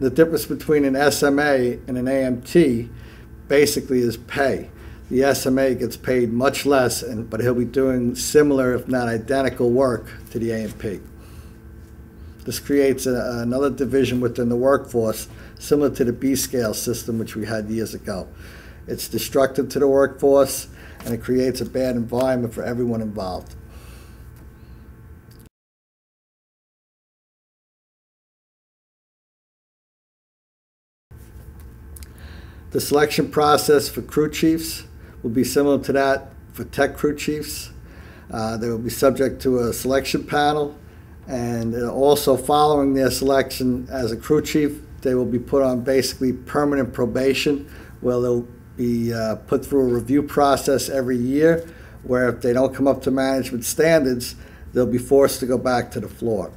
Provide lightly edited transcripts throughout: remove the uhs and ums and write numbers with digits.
The difference between an SMA and an AMT basically is pay. The SMA gets paid much less, but he'll be doing similar, if not identical, work to the AMP. This creates another division within the workforce, similar to the B-scale system which we had years ago. It's destructive to the workforce, and it creates a bad environment for everyone involved. The selection process for crew chiefs will be similar to that for tech crew chiefs. They will be subject to a selection panel, and also following their selection as a crew chief, they will be put on basically permanent probation, where they'll be put through a review process every year, where if they don't come up to management standards, they'll be forced to go back to the floor.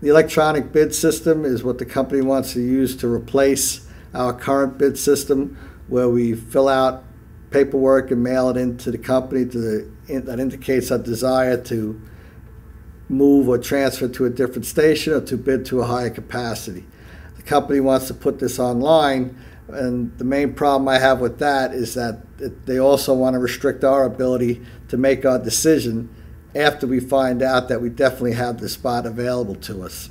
The electronic bid system is what the company wants to use to replace our current bid system, where we fill out paperwork and mail it into the company that indicates our desire to move or transfer to a different station or to bid to a higher capacity. The company wants to put this online, and the main problem I have with that is that they also want to restrict our ability to make our decision after we find out that we definitely have the spot available to us.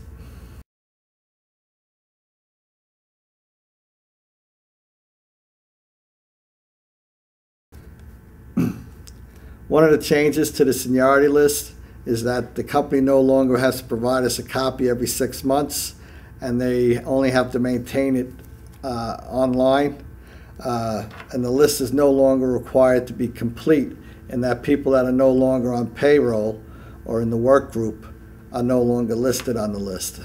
One of the changes to the seniority list is that the company no longer has to provide us a copy every 6 months, and they only have to maintain it online. And the list is no longer required to be complete, and that people that are no longer on payroll or in the work group are no longer listed on the list.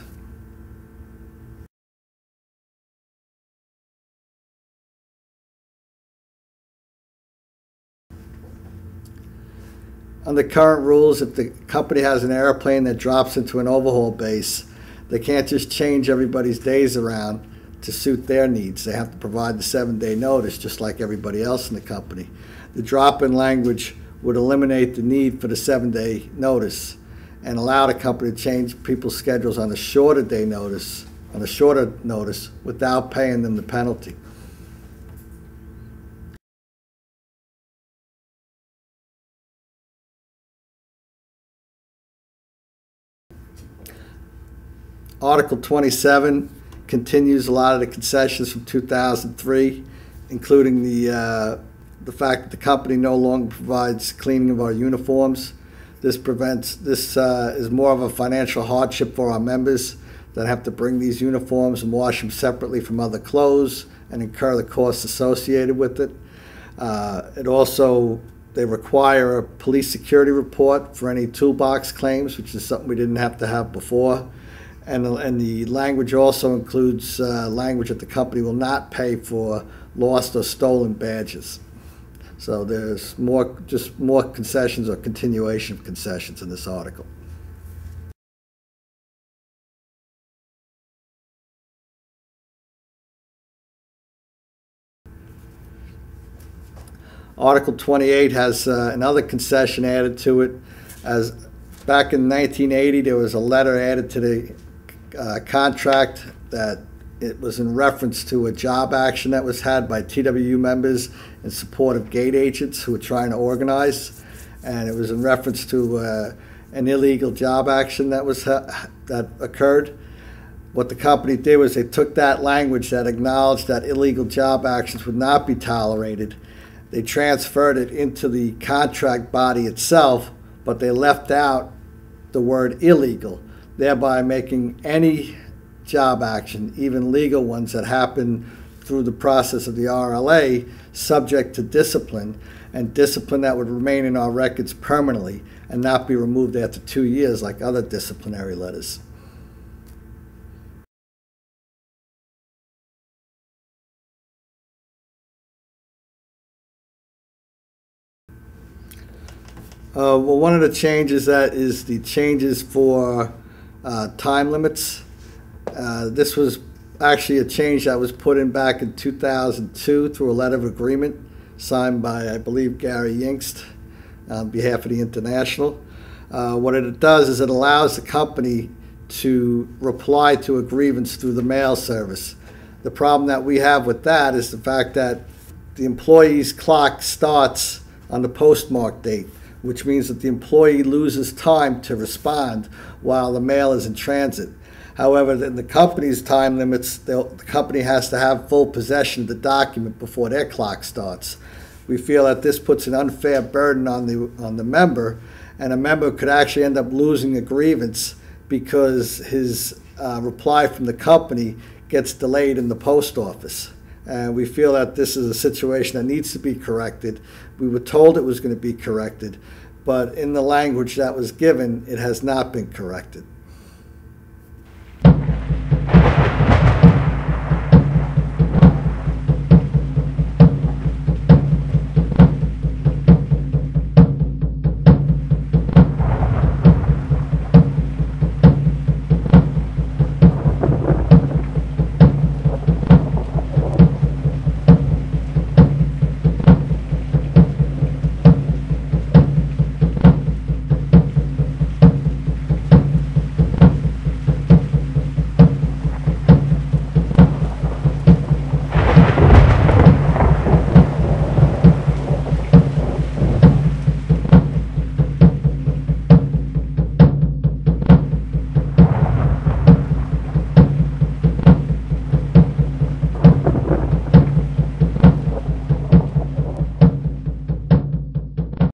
Under current rules, if the company has an airplane that drops into an overhaul base, they can't just change everybody's days around to suit their needs. They have to provide the 7-day notice just like everybody else in the company. The drop-in language would eliminate the need for the 7-day notice and allow the company to change people's schedules on a shorter notice without paying them the penalty. Article 27 continues a lot of the concessions from 2003, including the fact that the company no longer provides cleaning of our uniforms. This is more of a financial hardship for our members that have to bring these uniforms and wash them separately from other clothes and incur the costs associated with it. They require a police security report for any toolbox claims, which is something we didn't have to have before. And the language also includes language that the company will not pay for lost or stolen badges. So there's just more concessions or continuation of concessions in this article. Article 28 has another concession added to it. As back in 1980, there was a letter added to the contract that it was in reference to a job action that was had by TWU members in support of gate agents who were trying to organize, and it was in reference to an illegal job action that occurred. What the company did was they took that language that acknowledged that illegal job actions would not be tolerated. They transferred it into the contract body itself, but they left out the word illegal, thereby making any job action, even legal ones that happen through the process of the RLA, subject to discipline, and discipline that would remain in our records permanently and not be removed after 2 years like other disciplinary letters. One of the changes that is the changes for time limits. This was actually a change that was put in back in 2002 through a letter of agreement. signed by, I believe, Gary Yingst on behalf of the International. What it does is it allows the company to reply to a grievance through the mail service. The problem that we have with that is the fact that the employee's clock starts on the postmark date, which means that the employee loses time to respond while the mail is in transit. However, in the company's time limits, the company has to have full possession of the document before their clock starts. We feel that this puts an unfair burden on the member, and a member could actually end up losing a grievance because his reply from the company gets delayed in the post office. And we feel that this is a situation that needs to be corrected. We were told it was going to be corrected, but in the language that was given, it has not been corrected.